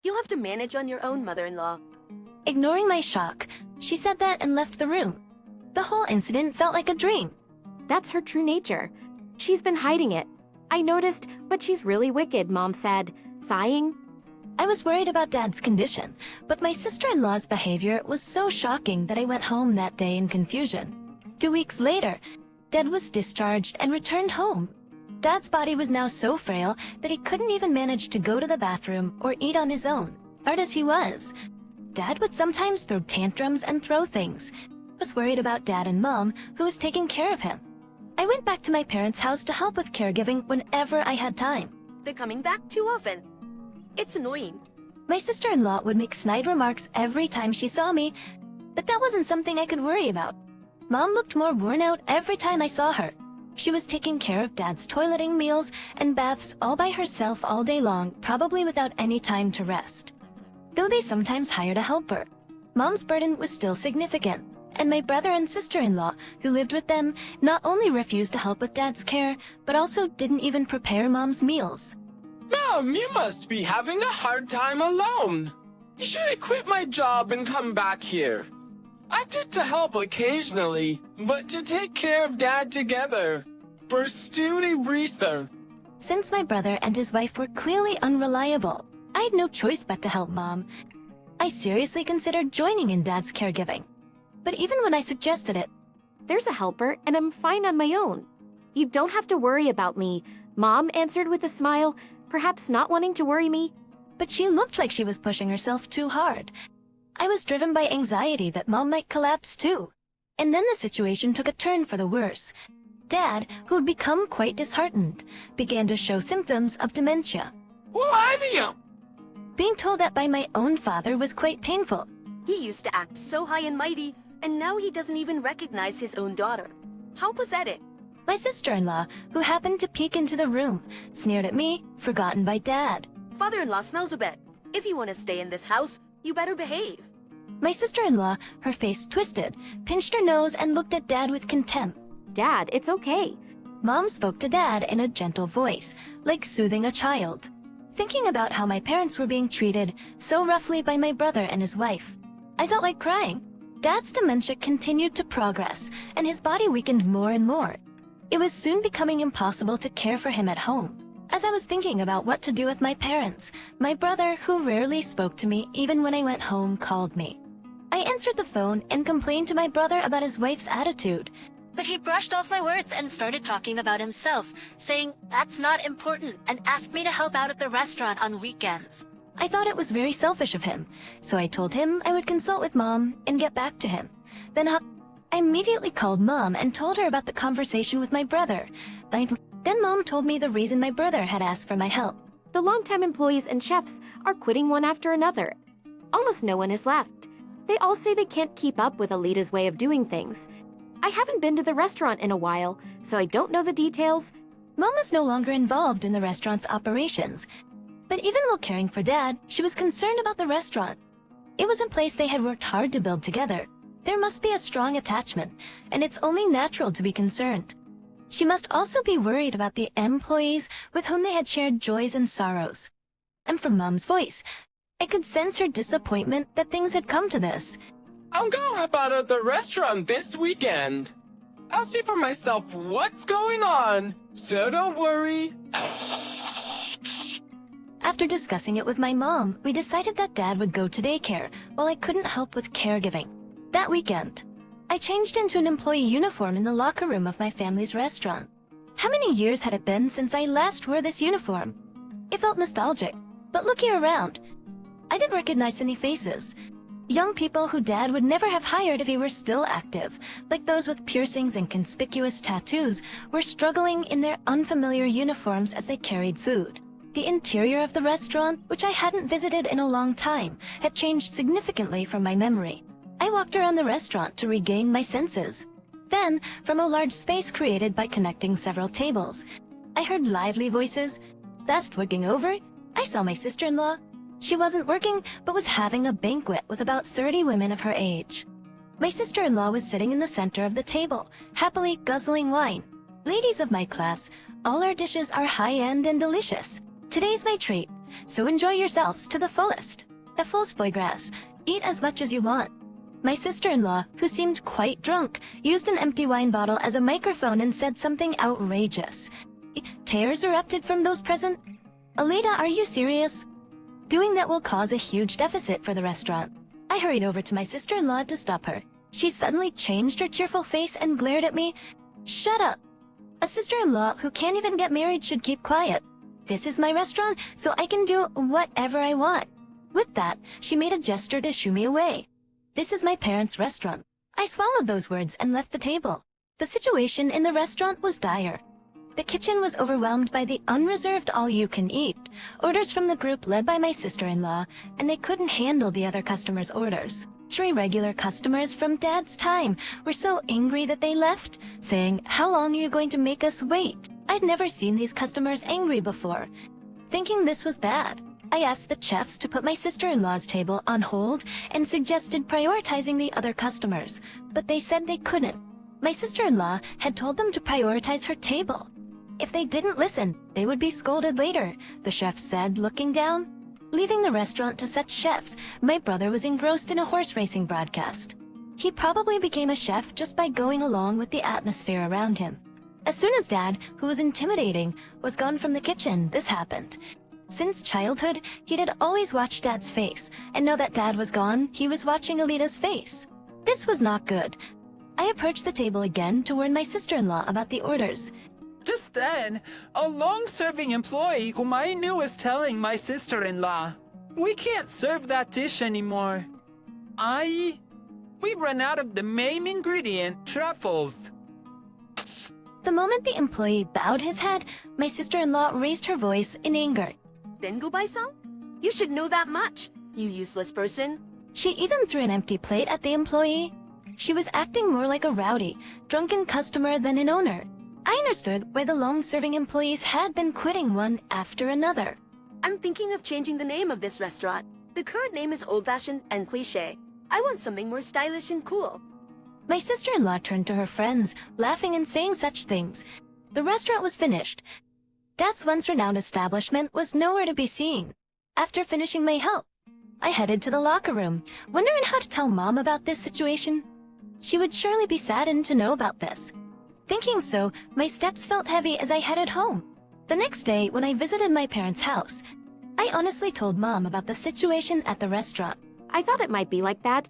You'll have to manage on your own, mother-in-law. Ignoring my shock, she said that and left the room. The whole incident felt like a dream. That's her true nature. She's been hiding it. I noticed, but she's really wicked, Mom said, sighing. I was worried about Dad's condition, but my sister-in-law's behavior was so shocking that I went home that day in confusion. 2 weeks later, Dad was discharged and returned home. Dad's body was now so frail that he couldn't even manage to go to the bathroom or eat on his own, hard as he was. Dad would sometimes throw tantrums and throw things. I was worried about Dad and Mom, who was taking care of him. I went back to my parents' house to help with caregiving whenever I had time. They're coming back too often. It's annoying. My sister-in-law would make snide remarks every time she saw me, but that wasn't something I could worry about. Mom looked more worn out every time I saw her. She was taking care of Dad's toileting, meals, and baths all by herself all day long, probably without any time to rest. Though they sometimes hired a helper, Mom's burden was still significant, and my brother and sister-in-law, who lived with them, not only refused to help with Dad's care, but also didn't even prepare Mom's meals. Mom, you must be having a hard time alone. You should have quit my job and come back here. I did to help occasionally, but to take care of Dad together. Berstudi Reeser. Since my brother and his wife were clearly unreliable, I had no choice but to help Mom. I seriously considered joining in Dad's caregiving. But even when I suggested it, There's a helper, and I'm fine on my own. You don't have to worry about me, Mom answered with a smile, perhaps not wanting to worry me. but she looked like she was pushing herself too hard. I was driven by anxiety that Mom might collapse too. And then the situation took a turn for the worse. Dad, who had become quite disheartened, began to show symptoms of dementia. Being told that by my own father was quite painful. He used to act so high and mighty, and now he doesn't even recognize his own daughter. How pathetic. My sister-in-law, who happened to peek into the room, sneered at me, forgotten by Dad. Father-in-law smells a bit. If you want to stay in this house, you better behave. My sister-in-law, her face twisted, pinched her nose and looked at Dad with contempt. Dad, it's okay. Mom spoke to Dad in a gentle voice, like soothing a child. Thinking about how my parents were being treated so roughly by my brother and his wife, I felt like crying. Dad's dementia continued to progress, and his body weakened more and more. It was soon becoming impossible to care for him at home. As I was thinking about what to do with my parents, my brother, who rarely spoke to me even when I went home, called me. I answered the phone and complained to my brother about his wife's attitude. But he brushed off my words and started talking about himself, saying that's not important, and asked me to help out at the restaurant on weekends. I thought it was very selfish of him, so I told him I would consult with Mom and get back to him. Then I immediately called Mom and told her about the conversation with my brother. Then Mom told me the reason my brother had asked for my help. The longtime employees and chefs are quitting one after another. Almost no one is left. They all say they can't keep up with Alita's way of doing things. I haven't been to the restaurant in a while, so I don't know the details. Mom was no longer involved in the restaurant's operations. But even while caring for Dad, she was concerned about the restaurant. It was a place they had worked hard to build together. There must be a strong attachment, and it's only natural to be concerned. She must also be worried about the employees with whom they had shared joys and sorrows. And from Mom's voice, I could sense her disappointment that things had come to this. I'm gonna help out at the restaurant this weekend. I'll see for myself what's going on, so don't worry. After discussing it with my mom, we decided that Dad would go to daycare while I couldn't help with caregiving. That weekend, I changed into an employee uniform in the locker room of my family's restaurant. How many years had it been since I last wore this uniform? It felt nostalgic, but looking around, I didn't recognize any faces. Young people who Dad would never have hired if he were still active, like those with piercings and conspicuous tattoos, were struggling in their unfamiliar uniforms as they carried food. The interior of the restaurant, which I hadn't visited in a long time, had changed significantly from my memory. I walked around the restaurant to regain my senses. Then, from a large space created by connecting several tables, I heard lively voices. Fast looking over, I saw my sister-in-law. She wasn't working, but was having a banquet with about 30 women of her age. My sister-in-law was sitting in the center of the table, happily guzzling wine. Ladies of my class, all our dishes are high-end and delicious. Today's my treat, So enjoy yourselves to the fullest. A false foie gras. Eat as much as you want. My sister-in-law, who seemed quite drunk, used an empty wine bottle as a microphone and said something outrageous. Tears erupted from those present. Alita, are you serious? Doing that will cause a huge deficit for the restaurant. I hurried over to my sister-in-law to stop her. She suddenly changed her cheerful face and glared at me. Shut up. A sister-in-law who can't even get married should keep quiet. This is my restaurant, so I can do whatever I want. With that, she made a gesture to shoo me away. This is my parents' restaurant. I swallowed those words and left the table. The situation in the restaurant was dire. The kitchen was overwhelmed by the unreserved all-you-can-eat, orders from the group led by my sister-in-law, and they couldn't handle the other customers' orders. 3 regular customers from Dad's time were so angry that they left, saying, "How long are you going to make us wait?" I'd never seen these customers angry before. Thinking this was bad, I asked the chefs to put my sister-in-law's table on hold and suggested prioritizing the other customers, but they said they couldn't. My sister-in-law had told them to prioritize her table. If they didn't listen, they would be scolded later, the chef said, looking down. Leaving the restaurant to such chefs, my brother was engrossed in a horse racing broadcast. He probably became a chef just by going along with the atmosphere around him. As soon as Dad, who was intimidating, was gone from the kitchen, this happened. Since childhood, he had always watched Dad's face, and now that Dad was gone, he was watching Alita's face. This was not good. I approached the table again to warn my sister-in-law about the orders. Just then, a long-serving employee whom I knew was telling my sister-in-law, "We can't serve that dish anymore. We ran out of the main ingredient, truffles." The moment the employee bowed his head, my sister-in-law raised her voice in anger. Then go buy some? You should know that much, you useless person. She even threw an empty plate at the employee. She was acting more like a rowdy, drunken customer than an owner. I understood why the long-serving employees had been quitting one after another. I'm thinking of changing the name of this restaurant. The current name is old-fashioned and cliché. I want something more stylish and cool. My sister-in-law turned to her friends, laughing and saying such things. The restaurant was finished. Dad's once renowned establishment was nowhere to be seen. After finishing my help, I headed to the locker room, wondering how to tell Mom about this situation. She would surely be saddened to know about this. Thinking so, my steps felt heavy as I headed home. The next day, when I visited my parents' house, I honestly told Mom about the situation at the restaurant. I thought it might be like that.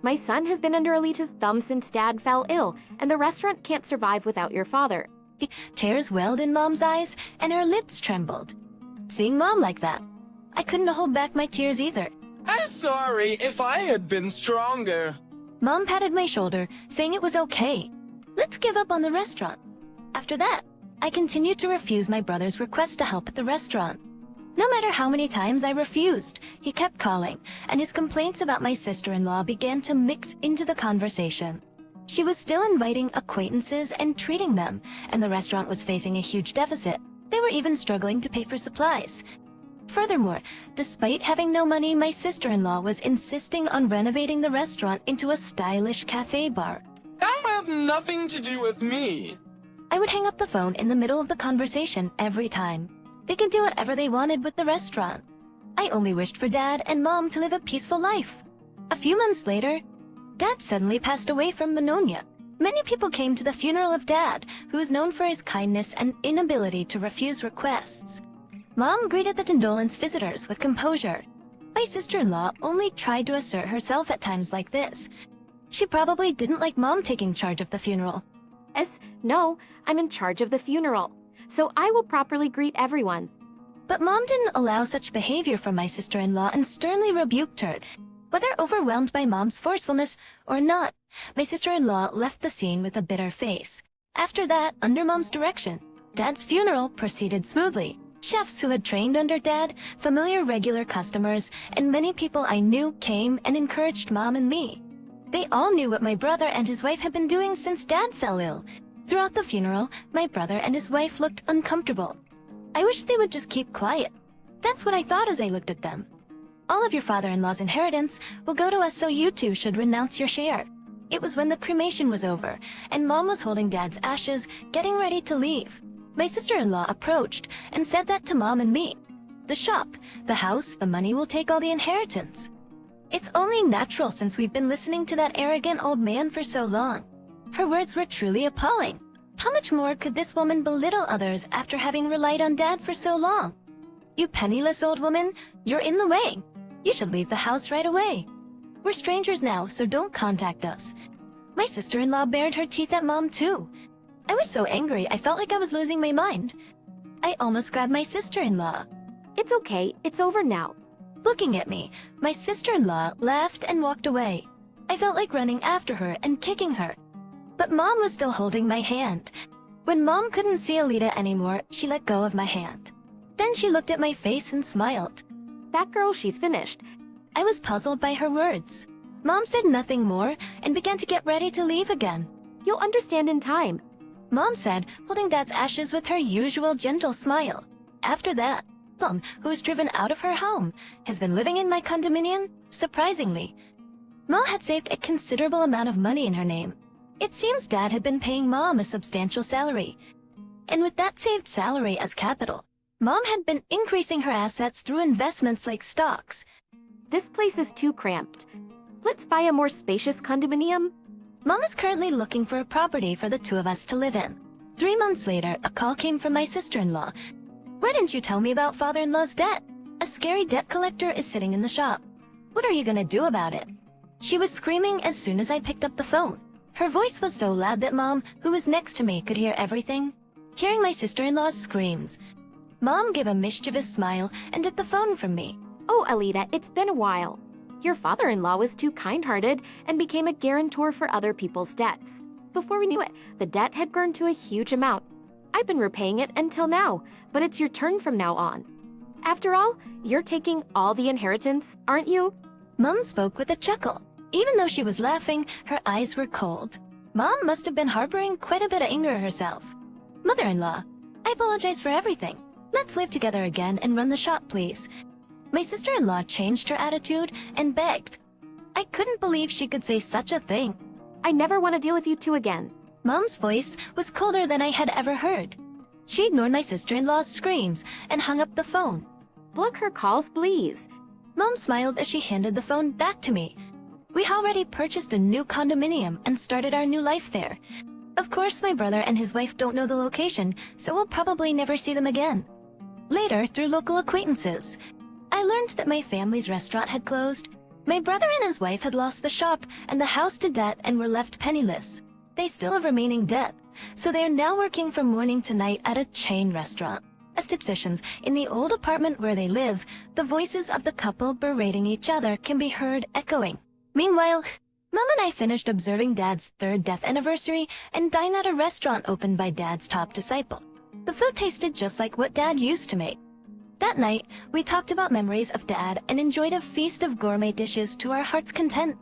My son has been under Alita's thumb since Dad fell ill, and the restaurant can't survive without your father. Tears welled in Mom's eyes, and her lips trembled. Seeing Mom like that, I couldn't hold back my tears either. I'm sorry if I had been stronger. Mom patted my shoulder, saying it was okay. Let's give up on the restaurant. After that, I continued to refuse my brother's request to help at the restaurant. No matter how many times I refused, he kept calling, and his complaints about my sister-in-law began to mix into the conversation. She was still inviting acquaintances and treating them, and the restaurant was facing a huge deficit. They were even struggling to pay for supplies. Furthermore, despite having no money, my sister-in-law was insisting on renovating the restaurant into a stylish cafe bar. That have nothing to do with me. I would hang up the phone in the middle of the conversation every time. They could do whatever they wanted with the restaurant. I only wished for Dad and Mom to live a peaceful life. A few months later, Dad suddenly passed away from pneumonia. Many people came to the funeral of Dad, who is known for his kindness and inability to refuse requests. Mom greeted the condolence visitors with composure. My sister-in-law only tried to assert herself at times like this. She probably didn't like Mom taking charge of the funeral. No, I'm in charge of the funeral, so I will properly greet everyone. But Mom didn't allow such behavior from my sister-in-law and sternly rebuked her. Whether overwhelmed by Mom's forcefulness or not, my sister-in-law left the scene with a bitter face. After that, under Mom's direction, Dad's funeral proceeded smoothly. Chefs who had trained under Dad, familiar regular customers, and many people I knew came and encouraged Mom and me. They all knew what my brother and his wife had been doing since Dad fell ill. Throughout the funeral, my brother and his wife looked uncomfortable. I wish they would just keep quiet. That's what I thought as I looked at them. All of your father-in-law's inheritance will go to us, so you two should renounce your share. It was when the cremation was over, and Mom was holding Dad's ashes, getting ready to leave. My sister-in-law approached and said that to Mom and me. The shop, the house, the money will take all the inheritance. It's only natural since we've been listening to that arrogant old man for so long. Her words were truly appalling. How much more could this woman belittle others after having relied on Dad for so long? You penniless old woman, you're in the way. You should leave the house right away. We're strangers now, so don't contact us. My sister-in-law bared her teeth at Mom too. I was so angry I felt like I was losing my mind. I almost grabbed my sister-in-law. It's okay, it's over now. Looking at me, my sister-in-law laughed and walked away. I felt like running after her and kicking her. But Mom was still holding my hand. When Mom couldn't see Alita anymore, she let go of my hand. Then she looked at my face and smiled. That girl, she's finished. I was puzzled by her words. Mom said nothing more and began to get ready to leave again. You'll understand in time. Mom said, holding Dad's ashes with her usual gentle smile. After that, Mom, who was driven out of her home, has been living in my condominium, surprisingly. Ma had saved a considerable amount of money in her name. It seems Dad had been paying Mom a substantial salary. And with that saved salary as capital, Mom had been increasing her assets through investments like stocks. This place is too cramped. Let's buy a more spacious condominium. Mom is currently looking for a property for the two of us to live in. 3 months later, a call came from my sister-in-law. Why didn't you tell me about father-in-law's debt? A scary debt collector is sitting in the shop. What are you gonna do about it? She was screaming as soon as I picked up the phone. Her voice was so loud that Mom, who was next to me, could hear everything. Hearing my sister-in-law's screams, Mom gave a mischievous smile and took the phone from me. Oh, Alita, it's been a while. Your father-in-law was too kind-hearted and became a guarantor for other people's debts. Before we knew it, the debt had grown to a huge amount. I've been repaying it until now, but it's your turn from now on. After all, you're taking all the inheritance, aren't you? Mom spoke with a chuckle. Even though she was laughing, her eyes were cold. Mom must have been harboring quite a bit of anger herself. Mother-in-law, I apologize for everything. Let's live together again and run the shop, please. My sister-in-law changed her attitude and begged. I couldn't believe she could say such a thing. I never want to deal with you two again. Mom's voice was colder than I had ever heard. She ignored my sister-in-law's screams and hung up the phone. Block her calls, please. Mom smiled as she handed the phone back to me. We already purchased a new condominium and started our new life there. Of course, my brother and his wife don't know the location, so we'll probably never see them again. Later, through local acquaintances, I learned that my family's restaurant had closed. My brother and his wife had lost the shop and the house to debt and were left penniless. They still have remaining debt, so they are now working from morning to night at a chain restaurant. As tipsicians, in the old apartment where they live, the voices of the couple berating each other can be heard echoing. Meanwhile, Mom and I finished observing Dad's 3rd death anniversary and dined at a restaurant opened by Dad's top disciple. The food tasted just like what Dad used to make. That night, we talked about memories of Dad and enjoyed a feast of gourmet dishes to our heart's content.